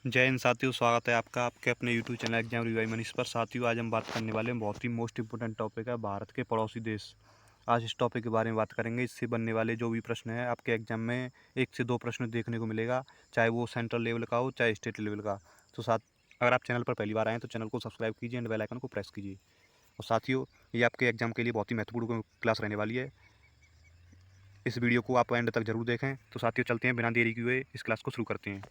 जय हिंद साथियों, स्वागत है आपका आपके अपने यूट्यूब चैनल एग्जाम रिवाई मनीष पर। साथियों, आज हम बात करने वाले हैं बहुत ही मोस्ट इंपोर्टेंट टॉपिक है भारत के पड़ोसी देश। आज इस टॉपिक के बारे में बात करेंगे। इससे बनने वाले जो भी प्रश्न है आपके एग्जाम में 1 से 2 प्रश्न देखने को मिलेगा, चाहे वो सेंट्रल लेवल का हो चाहे स्टेट लेवल का। तो अगर आप चैनल पर पहली बार आए तो चैनल को सब्सक्राइब कीजिए एंड बेल आइकन को प्रेस कीजिए। और साथियों, ये आपके एग्जाम के लिए बहुत ही महत्वपूर्ण क्लास रहने वाली है। इस वीडियो को आप एंड तक जरूर देखें। तो साथियों, चलते हैं बिना देरी किए इस क्लास को शुरू करते हैं।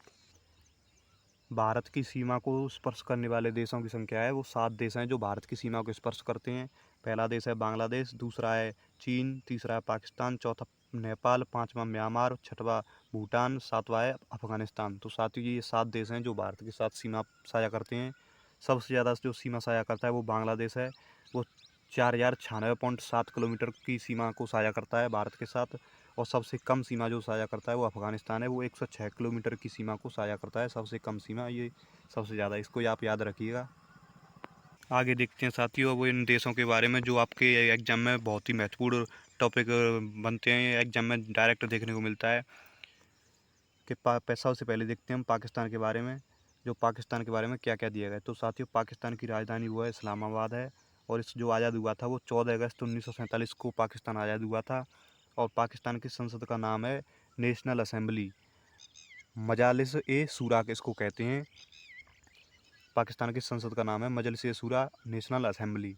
भारत की सीमा को स्पर्श करने वाले देशों की संख्या है वो 7 देश हैं जो भारत की सीमा को स्पर्श करते हैं। पहला देश है बांग्लादेश, दूसरा है चीन, तीसरा है पाकिस्तान, चौथा नेपाल, पांचवा म्यांमार, छठवां भूटान, सातवां है अफगानिस्तान। तो साथियों, ये 7 देश हैं जो भारत के साथ सीमा साझा करते हैं। सबसे ज़्यादा जो सीमा साझा करता है वो बांग्लादेश है। वो 4096.7 किलोमीटर की सीमा को साझा करता है भारत के साथ। और सबसे कम सीमा जो साझा करता है वो अफगानिस्तान है। वो 106 किलोमीटर की सीमा को साझा करता है। सबसे कम सीमा ये, सबसे ज़्यादा, इसको आप याद रखिएगा। आगे देखते हैं साथियों वो इन देशों के बारे में जो आपके एग्जाम में बहुत ही महत्वपूर्ण टॉपिक बनते हैं, एग्जाम में डायरेक्ट देखने को मिलता है। कि पैसा से पहले देखते हैं हम पाकिस्तान के बारे में। जो पाकिस्तान के बारे में क्या क्या दिया गया है। तो साथियों, पाकिस्तान की राजधानी वो है इस्लामाबाद है। और इस जो आज़ाद हुआ था वो 14 अगस्त 1947 को पाकिस्तान आज़ाद हुआ था। और पाकिस्तान की संसद का नाम है नेशनल असेंबली, मजालिस ए शूरा के इसको कहते हैं। पाकिस्तान की संसद का नाम है मजलिस ए शूरा नेशनल असेंबली।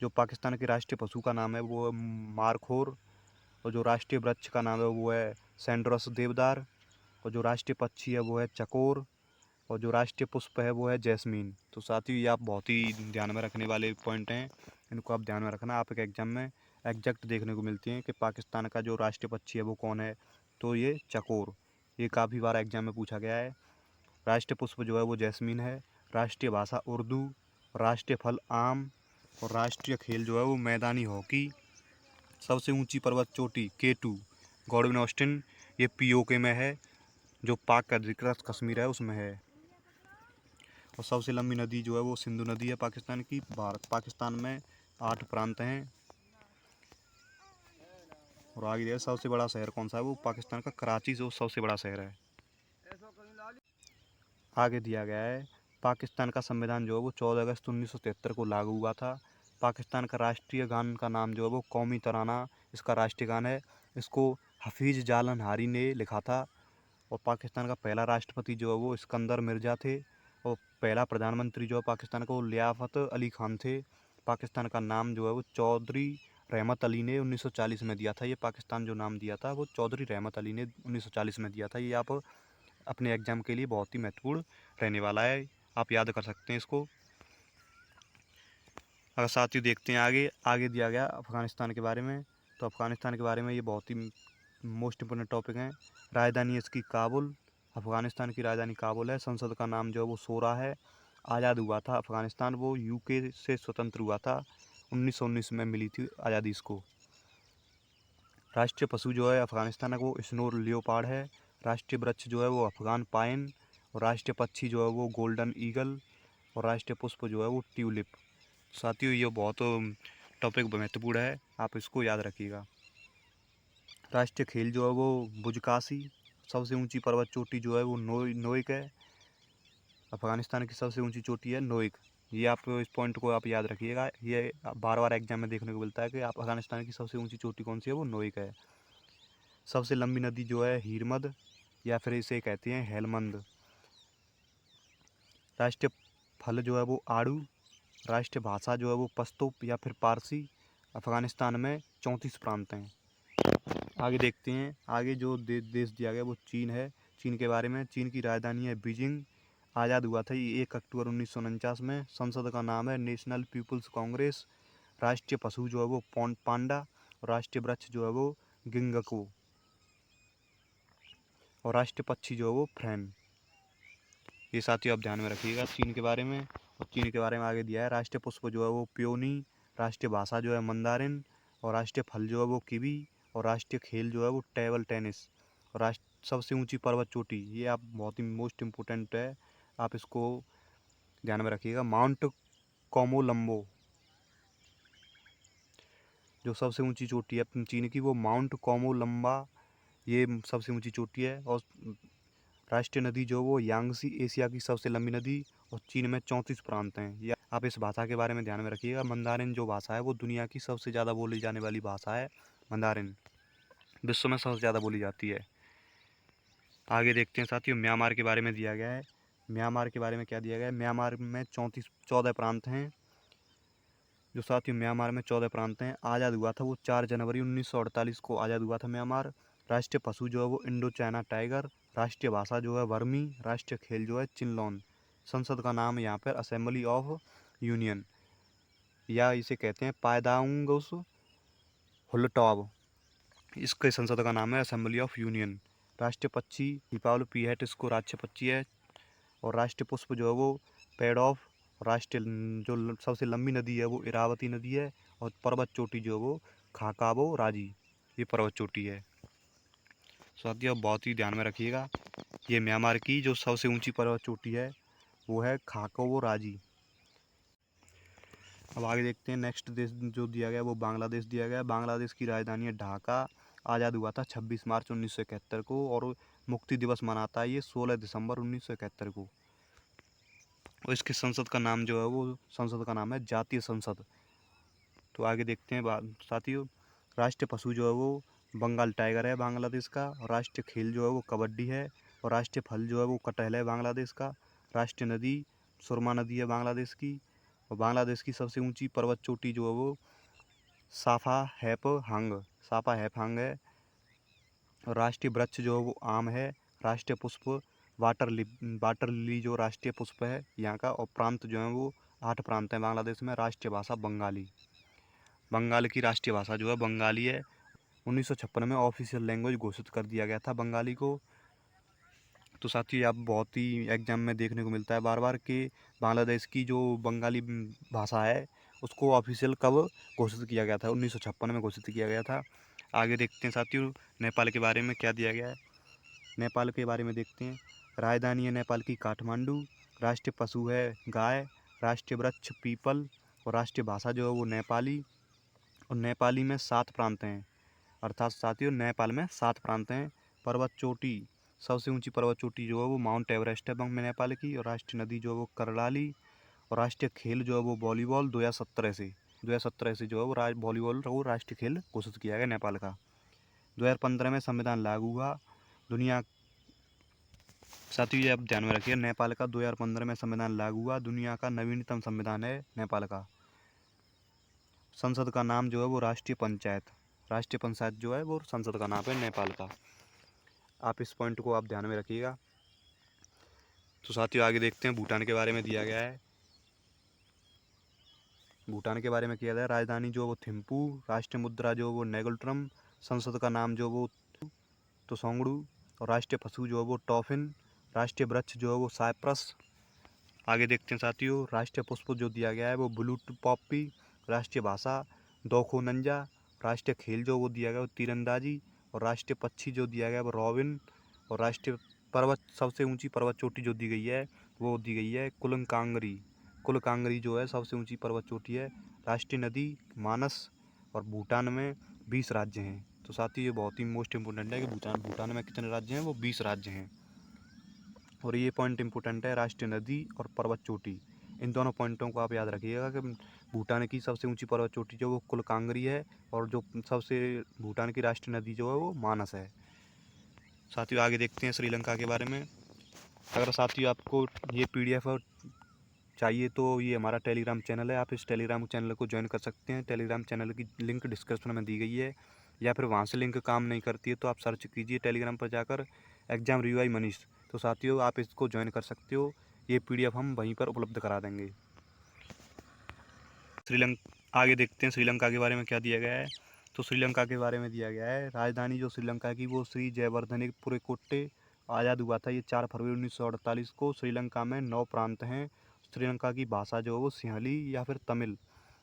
जो पाकिस्तान के राष्ट्रीय पशु का नाम है वो है मारखोर। और जो राष्ट्रीय वृक्ष का नाम है वो है सैंड्रस देवदार। और जो राष्ट्रीय पक्षी है वो है चकोर। और जो राष्ट्रीय पुष्प है वो है जैस्मीन। तो साथियों, ये आप बहुत ही ध्यान में रखने वाले पॉइंट हैं। इनको आप ध्यान में रखना। आप एक एग्जाम में एग्जैक्ट देखने को मिलती हैं कि पाकिस्तान का जो राष्ट्रीय पक्षी है वो कौन है। तो ये चकोर, ये काफ़ी बार एग्जाम में पूछा गया है। राष्ट्रीय पुष्प जो है वो जैस्मीन है। राष्ट्रीय भाषा उर्दू। राष्ट्रीय फल आम। और राष्ट्रीय खेल जो है वो मैदानी हॉकी। सबसे ऊंची पर्वत चोटी K2 गॉडविन ऑस्टिन, ये POK में है। जो पाक का अधिकृत कश्मीर है उसमें है। और सबसे लंबी नदी जो है वो सिंधु नदी है पाकिस्तान की। पाकिस्तान में 8 प्रांत हैं। और आगे दिया सबसे बड़ा शहर कौन सा है, वो पाकिस्तान का कराची जो सबसे बड़ा शहर है। आगे दिया गया है पाकिस्तान का संविधान जो है वो 14 अगस्त 1973 को लागू हुआ था। पाकिस्तान का राष्ट्रीय गान का नाम जो है वो कौमी तराना इसका राष्ट्रीय गान है। इसको हफीज़ जालनहारी ने लिखा था। और पाकिस्तान का पहला राष्ट्रपति जो है वो सिकंदर मिर्ज़ा थे। और पहला प्रधानमंत्री जो है पाकिस्तान का वो लियाकत अली खान थे। पाकिस्तान का नाम जो है वो चौधरी रहमत अली ने 1940 में दिया था। ये पाकिस्तान जो नाम दिया था वो चौधरी रहमत अली ने 1940 में दिया था। ये आप अपने एग्जाम के लिए बहुत ही महत्वपूर्ण रहने वाला है, आप याद कर सकते हैं इसको। अगर साथियों देखते हैं आगे आगे दिया गया अफ़गानिस्तान के बारे में। तो अफ़गानिस्तान के बारे में ये बहुत ही मोस्ट इम्पोर्टेंट टॉपिक हैं। राजधानी है इसकी काबुल। अफ़गानिस्तान की राजधानी काबुल है। संसद का नाम जो है वो शोरा है। आज़ाद हुआ था अफ़गानिस्तान, वो UK से स्वतंत्र हुआ था। 1919 में मिली थी आज़ादी इसको। राष्ट्रीय पशु जो है अफ़गानिस्तान का वो स्नो लियोपार्ड है। राष्ट्रीय वृक्ष जो है वो अफ़गान पाइन। और राष्ट्रीय पक्षी जो है वो गोल्डन ईगल। और राष्ट्रीय पुष्प जो है वो ट्यूलिप। साथियों, ये बहुत टॉपिक महत्वपूर्ण है, आप इसको याद रखिएगा। राष्ट्रीय खेल जो है वो बुजकाशी। सबसे ऊंची पर्वत चोटी जो है वो नोइक है। अफ़गानिस्तान की सबसे ऊंची चोटी है नोइक। ये आप इस पॉइंट को आप याद रखिएगा। ये बार बार एग्जाम में देखने को मिलता है कि आप अफ़गानिस्तान की सबसे ऊंची चोटी कौन सी है, वो नोइक है। सबसे लंबी नदी जो है हीरमद, या फिर इसे कहते हैं हेलमंद। राष्ट्रीय फल जो है वो आड़ू। राष्ट्रीय भाषा जो है वो पश्तो या फिर पारसी। अफ़गानिस्तान में 34 प्रांत हैं। आगे देखते हैं। आगे जो देश दिया गया वो चीन है। चीन के बारे में, चीन की राजधानी है बीजिंग। आज़ाद हुआ था ये 1 अक्टूबर 1949 में। संसद का नाम है नेशनल पीपुल्स कांग्रेस। राष्ट्रीय पशु जो है वो पांडा। और राष्ट्रीय वृक्ष जो है वो गिंगको। और राष्ट्रीय पक्षी जो है वो फ्रेन। ये साथियों आप ध्यान में रखिएगा चीन के बारे में। और चीन के बारे में आगे दिया है राष्ट्रीय पुष्प जो है वो प्योनी। राष्ट्रीय भाषा जो है मंदारिन। और राष्ट्रीय फल जो है वो कीवी। और राष्ट्रीय खेल जो है वो टेबल टेनिस। और राष्ट्र सबसे ऊंची पर्वत चोटी, ये आप बहुत ही मोस्ट इम्पोर्टेंट है, आप इसको ध्यान में रखिएगा, माउंट कोमोलम्बो। जो सबसे ऊंची चोटी है चीन की वो माउंट कोमोलम्बा, ये सबसे ऊंची चोटी है। और राष्ट्रीय नदी जो वो यांगसी, एशिया की सबसे लंबी नदी, और चीन में 34 प्रांत हैं। या आप इस भाषा के बारे में ध्यान में रखिएगा। मंदारिन जो भाषा है वो दुनिया की सबसे ज़्यादा बोली जाने वाली भाषा है। मंदारिन विश्व में सबसे ज़्यादा बोली जाती है। आगे देखते हैं साथियों, म्यांमार के बारे में दिया गया है। म्यांमार के बारे में क्या दिया गया है? म्यांमार में 14 प्रांत हैं। जो साथियों म्यांमार में 14 प्रांत हैं। आज़ाद हुआ था वो 4 जनवरी 1948 को आज़ाद हुआ था म्यांमार। राष्ट्रीय पशु जो है वो इंडो चाइना टाइगर। राष्ट्रीय भाषा जो है बर्मी। राष्ट्रीय खेल जो है चिनलॉन। संसद का नाम यहाँ पर असेंबली ऑफ यूनियन, या इसे कहते हैं पायदांगुस हुलटॉब। इसके संसद का नाम है असेंबली ऑफ यूनियन। राष्ट्रीय पक्षी दीपावली पीहट, इसको राष्ट्रीय पक्षी है। और राष्ट्रीय पुष्प जो है वो पेड़ ऑफ। राष्ट्रीय जो सबसे लंबी नदी है वो इरावती नदी है। और पर्वत चोटी जो है वो खाकाबो राजी, ये पर्वत चोटी है। साथियों बहुत ही ध्यान में रखिएगा, ये म्यांमार की जो सबसे ऊंची पर्वत चोटी है वो है खाकाबो राजी। अब आगे देखते हैं नेक्स्ट देश जो दिया गया है वो बांग्लादेश दिया गया है। बांग्लादेश की राजधानी है ढाका। आज़ाद हुआ था 26 मार्च 1971 को, और मुक्ति दिवस मनाता है ये 16 दिसंबर 1971 को। और इसके संसद का नाम जो है वो संसद का नाम है जातीय संसद। तो आगे देखते हैं साथियों, राष्ट्रीय पशु जो है वो बंगाल टाइगर है बांग्लादेश का। और राष्ट्रीय खेल जो है वो कबड्डी है। और राष्ट्रीय फल जो है वो कटहल है बांग्लादेश का। राष्ट्रीय नदी सुरमा नदी है बांग्लादेश की। और बांग्लादेश की सबसे ऊंची पर्वत चोटी जो है वो साफा हैप हंग है। और राष्ट्रीय वृक्ष जो है वो आम है। राष्ट्रीय पुष्प वाटर लिली जो राष्ट्रीय पुष्प है यहाँ का। और प्रांत जो है वो 8 प्रांत हैं बांग्लादेश में। राष्ट्रीय भाषा बंगाली, बंगाल की राष्ट्रीय भाषा जो है बंगाली है। 1956 में ऑफिशियल लैंग्वेज घोषित कर दिया गया था बंगाली को। तो साथियों आप बहुत ही एग्जाम में देखने को मिलता है बार बार कि बांग्लादेश की जो बंगाली भाषा है उसको ऑफिशियल कब घोषित किया गया था? 1956 में घोषित किया गया था। आगे देखते हैं साथियों नेपाल के बारे में क्या दिया गया है। नेपाल के बारे में देखते हैं। राजधानी है नेपाल की काठमांडू। राष्ट्रीय पशु है गाय। राष्ट्रीय वृक्ष पीपल। और राष्ट्रीय भाषा जो है वो नेपाली। और नेपाली में 7 प्रांत हैं। अर्थात साथियों नेपाल में 7 प्रांत हैं। पर्वत चोटी, सबसे ऊंची पर्वत चोटी जो है वो माउंट एवरेस्ट है नेपाल की। और राष्ट्रीय नदी जो है वो करलाली। और राष्ट्रीय खेल जो है वो वॉलीबॉल 2017 से जो है वो वॉलीबॉल को राष्ट्रीय खेल घोषित किया गया नेपाल का। 2015 में संविधान लागू हुआ। दुनिया साथियों ये आप ध्यान में रखिए, नेपाल का 2015 में संविधान लागू हुआ। दुनिया का नवीनतम संविधान है नेपाल का। संसद का नाम जो है वो राष्ट्रीय पंचायत जो है वो संसद का नाम है नेपाल का। आप इस पॉइंट को आप ध्यान में रखिएगा। तो साथियों आगे देखते हैं भूटान के बारे में दिया गया है। भूटान के बारे में किया गया है। राजधानी जो वो थिम्पू। राष्ट्रीय मुद्रा जो वो नेगोल्ट्रम। संसद का नाम जो वो तोसोंगडू। और राष्ट्रीय पशु जो है वो टॉफिन। राष्ट्रीय वृक्ष जो है वो साइप्रस। आगे देखते हैं साथियों राष्ट्रीय पुष्प जो दिया गया है वो ब्लू पॉपी। राष्ट्रीय भाषा दोखो नंजा। राष्ट्रीय खेल जो वो दिया गया वो तीरंदाजी। और राष्ट्रीय पक्षी जो दिया गया वो रॉबिन। और राष्ट्रीय पर्वत, सबसे ऊंची पर्वत चोटी जो दी गई है वो दी गई है कुलकांगरी जो है सबसे ऊंची पर्वत चोटी है। राष्ट्रीय नदी मानस। और भूटान में 20 राज्य हैं। तो साथियों ये बहुत ही मोस्ट इम्पोर्टेंट है कि भूटान में कितने राज्य हैं? वो 20 राज्य हैं। और ये पॉइंट इम्पोर्टेंट है, राष्ट्रीय नदी और पर्वत चोटी, इन दोनों पॉइंटों को आप याद रखिएगा कि भूटान की सबसे ऊंची पर्वत चोटी जो वो कुलकांगरी है। और जो सबसे भूटान की राष्ट्रीय नदी जो है वो मानस है। साथियों आगे देखते हैं श्रीलंका के बारे में। अगर साथियों आपको ये PDF चाहिए तो ये हमारा टेलीग्राम चैनल है, आप इस टेलीग्राम चैनल को ज्वाइन कर सकते हैं। टेलीग्राम चैनल की लिंक डिस्क्रिप्शन में दी गई है, या फिर वहाँ से लिंक काम नहीं करती है तो आप सर्च कीजिए टेलीग्राम पर जाकर एग्जाम रिवाई मनीष। तो साथियों आप इसको ज्वाइन कर सकते हो, ये PDF हम वहीं पर उपलब्ध करा देंगे। आगे देखते हैं श्रीलंका के बारे में क्या दिया गया है। तो श्रीलंका के बारे में दिया गया है, राजधानी जो श्रीलंका की वो श्री जयवर्धनेपुरे कोट्टे। आज़ाद हुआ था ये 4 फरवरी 1948 को। श्रीलंका में 9 प्रांत हैं। श्रीलंका की भाषा जो है वो सिंहली या फिर तमिल,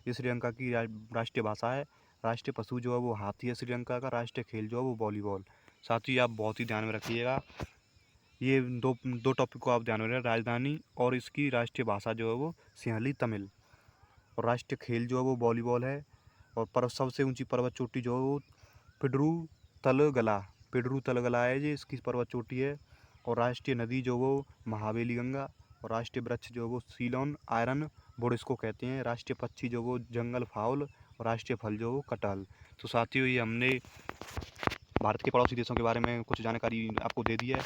ये श्रीलंका की राष्ट्रीय भाषा है। राष्ट्रीय पशु जो है वो हाथी है श्रीलंका का। राष्ट्रीय खेल जो है वो वॉलीबॉल। साथ ही आप बहुत ही ध्यान में रखिएगा, ये दो टॉपिक को आप ध्यान में रखें, राजधानी और इसकी राष्ट्रीय भाषा जो है वो सिंहली तमिल। और राष्ट्रीय खेल जो है वो वॉलीबॉल है। और सबसे ऊंची पर्वत चोटी जो है वो पिड्रू तलगला है, ये इसकी पर्वत चोटी है। और राष्ट्रीय नदी जो वो महावेली गंगा, और राष्ट्रीय वृक्ष जो वो सीलोन आयरन वुड इसको कहते हैं। राष्ट्रीय पक्षी जो वो जंगल फाउल, और राष्ट्रीय फल जो वो कटहल। तो साथियों, ये हमने भारत के पड़ोसी देशों के बारे में कुछ जानकारी आपको दे दी है।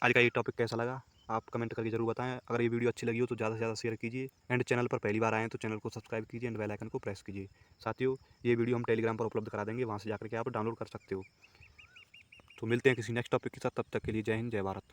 आज का ये टॉपिक कैसा लगा आप कमेंट करके जरूर बताएं। अगर ये वीडियो अच्छी लगी हो तो ज़्यादा से ज़्यादा शेयर कीजिए, एंड चैनल पर पहली बार आए हैं तो चैनल को सब्सक्राइब कीजिए एंड बेल आइकन को प्रेस कीजिए। साथियों, ये वीडियो हम टेलीग्राम पर उपलब्ध करा देंगे, वहाँ से जाकर के आप डाउनलोड कर सकते हो। तो मिलते हैं किसी नेक्स्ट टॉपिक के साथ, तब तक के लिए जय हिंद, जय भारत।